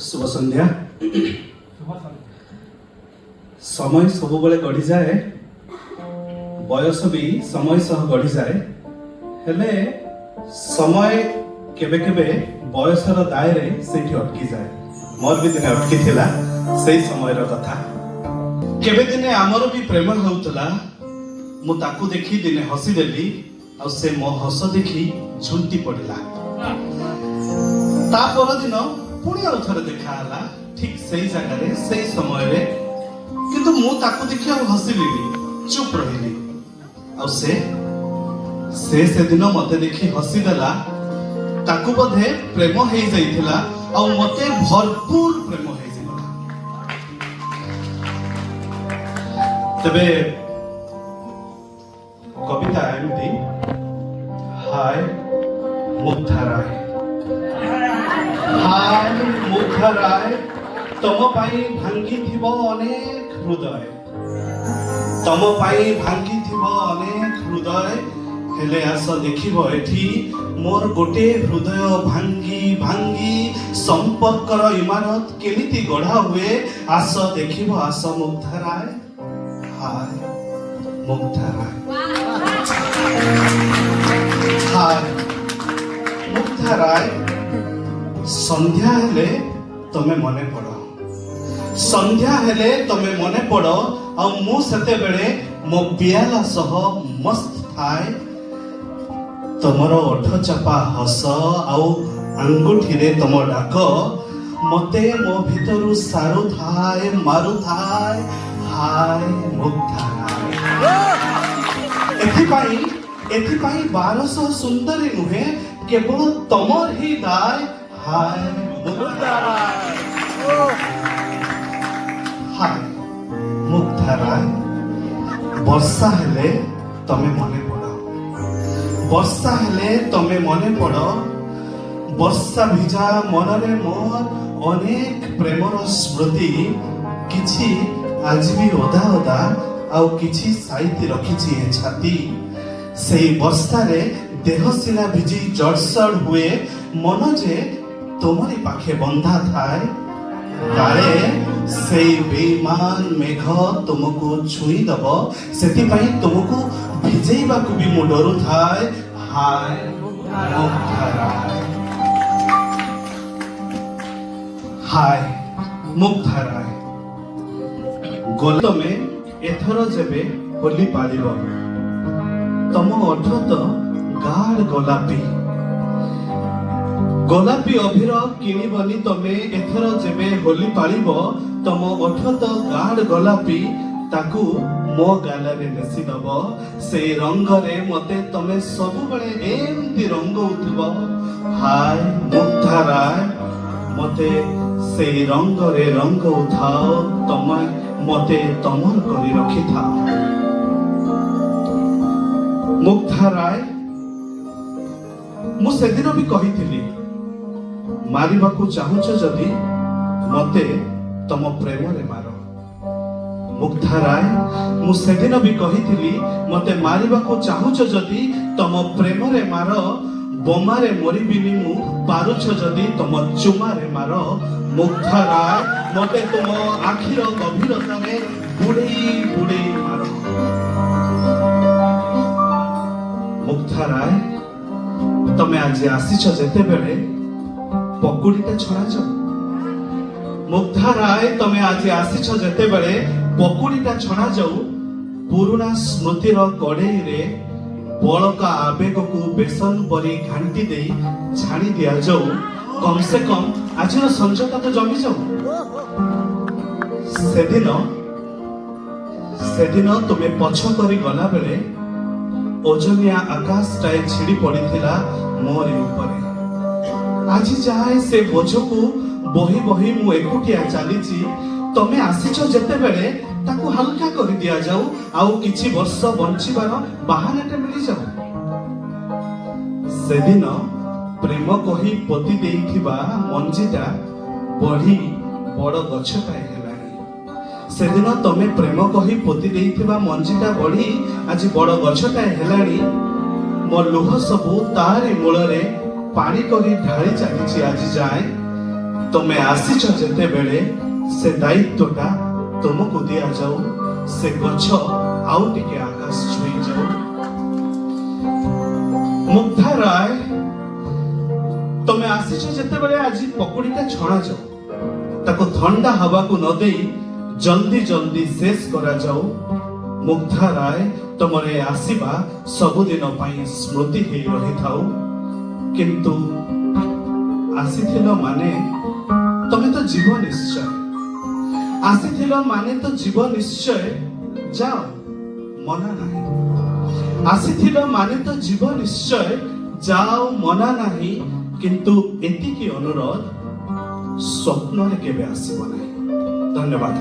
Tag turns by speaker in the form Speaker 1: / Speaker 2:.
Speaker 1: शुभ संध्या। समय सब बेले गढ़ी जाए, बयस भी समय सह गढ़ी जाए, हेले समय केबे केबे बयसर दायरे सेठी अटकी जाए। मोर भी दिने अटकी थिला सेही समय रो कथा। केबे दिने आमर भी प्रेम होउतला, मु ताकू देखी दिने हसी देली आ से मो हस देखी झुंटी पड़िला। ता पर दिन पुणी आउ थरे देखा हला, ठीक सेही जगह रे सेही समय रे, किंतु मु ताकू देखी आ हसिलिनी, चुप रहिली। आ से दिन मते देखी हसी देला, ताकू बधे प्रेम हेई जाइथिला आ मते भरपूर प्रेम हेई जाइथिला। तबे कविता एमती, हाय मुग्धा राय, हाय मुग्धा राय, तम पाई भांगी थिबो अनेक हृदय, तम पाई भांगी थिबो अनेक हृदय, हेले आस देखिबो एठी मोर गोटे हृदय भांगी भांगी संपर्कर इमारत केमिति गढ़ा हुए। आस देखिबो आस मुग्धा राय, हाय मुग्धा राय, हाय मुग्धा राय। संध्या हेले तमे मने पड़ो, संध्या हेले तमे मने पड़ो आ मु सेते बेले मो पियाला सह मस्त थाए। तमरो ओठ चपा हस आउ अंगुठी रे तम डाक मते मो भितरु सारु थाए मारु थाए। हाय मुग्धा राय। एथि पाई 1200 सुंदरी नुहे, केवल तमर ही दाय। हाय मुग्धा राय, हाय मुग्धा राय। वर्षा हेले तमे मने पड़ो, वर्षा हेले तमे मने पड़ो। वर्षा भिजा मनरे मोर अनेक प्रेमर स्मृति, किछि आज भी ओदा ओदा आउ किछि साइति रखिछि ए छाती। सेई वर्षा रे देह सिना भिजी जड़सड़ हुए, मन जे तोमरी पाखे बंधा थाए। काले सेई बेईमान मेघ तुमको छुई दबो, सेति पई तुमको भिजेइबा को भी मु डरु थाए। हाय मुग्धा राय, हाय मुग्धा राय। गोल में एथर जेबे होली पालिबो, तम ओठ तो गाढ़ गोलापी, गोलापी अभिर किनिबनी तमे। एथर जेबे होली पालिबो, तम ओठ तो गाढ़ गोलापी, ताकू मो गालरे नेसी दबो। से रंग रे मते तमे सब बळे एमती रंग उठबो। हाय मुग्धा राय, मते से रंग रे रंग उठाओ, तमे मते तमर करी रखि थाओ। मुग्धा राय, मु सेदिन भी कहिथिली, मारिबाकू चाहुछ जदि मते तम प्रेम रे मारो। मुग्धा राय, मु सेदिन भी कहिथिली, मते मारिबाकू चाहुछ जदि तम प्रेम रे मारो। बोमारे मरिबिनी मु, पारुछ जदि तम चुमारे मारो। मुग्धा राय, मते तुम आखिर गभीरता रे बुड़ेई बुड़ेई मारो। मुग्धा राय, तमे आज आसीछ जेते बेले पकुड़ीटा छड़ा जाऊ। मुग्धा राय, तमे आज आसीछ जेते बेले पकुड़ीटा छड़ा जाऊ। पुराना स्मृतिर कड़ेई रे बलका आवेग को बेसन परी घांटी दे छाणी दिया जाऊ। कम से कम आज संजता तो जमी जाऊ। सेदिन तुमे पछ करी गला बेले ओजनिया आकाश टाए छिड़ी पड़ीथिला मोरी उपरे। आज जाए से बोझ को बही बही मु एकुटिया चलीची। तमे आसीछ जेते बेले ताकू हल्का कर दिया जाऊ, आउ किछि वर्ष बंचिबार बहानाटे मिली जाऊ। सेदिन प्रेम कही पोती देइथिबा मंजीटा बढ़ी बड़ गछटाए हेलानी। सेदिन तमे प्रेम कही पोती देइथिबा मंजीटा बढ़ी आज बड़ गछटाए हेलानी। मो लुह सबु तारी मूल रे पानी करी ढाली चलीछि आज जाए। ତମେ ଆସିଛ ଯେତେବେଳେ ସେ ଦାୟିତ୍ୱଟା ତୁମକୁ ଦିଆଯାଉ, ସେ ଗଛ ଆଉ ଟିକେ ଆକାଶ ଛୁଇଁ ଯାଉ। ମୁଗ୍ଧା ରାୟ, ତମେ ଆସିଛ ଯେତେବେଳେ ଆଜି ପକୁଡିଟା ଛଣା ଯାଉ, ତାକୁ ଥଣ୍ଡା ହବାକୁ ନ ଦେଇ ଜଲ୍ଦି ଜଲ୍ଦି ଶେଷ କରାଯାଉ। ମୁଗ୍ଧା ରାୟ, ତମର ଏ ଆସିବା ସବୁଦିନ ପାଇଁ ସ୍ମୃତି ହେଇ ରହିଥାଉ। କିନ୍ତୁ ଆସିଥିଲ ମାନେ ତମେ ତ ଯିବ ନିଶ୍ଚୟ, ଆସିଥିଲ ମାନେ ତ ଯିବ ନିଶ୍ଚୟ। ଯାଅ, ମନା ନାହିଁ। ଆସିଥିଲ ମାନେ ତ ଯିବ ନିଶ୍ଚୟ, ଯାଅ, ମନା ନାହିଁ। କିନ୍ତୁ ଏତିକି ଅନୁରୋଧ, ସ୍ୱପ୍ନରେ କେବେ ଆସିବ ନାହିଁ। ଧନ୍ୟବାଦ।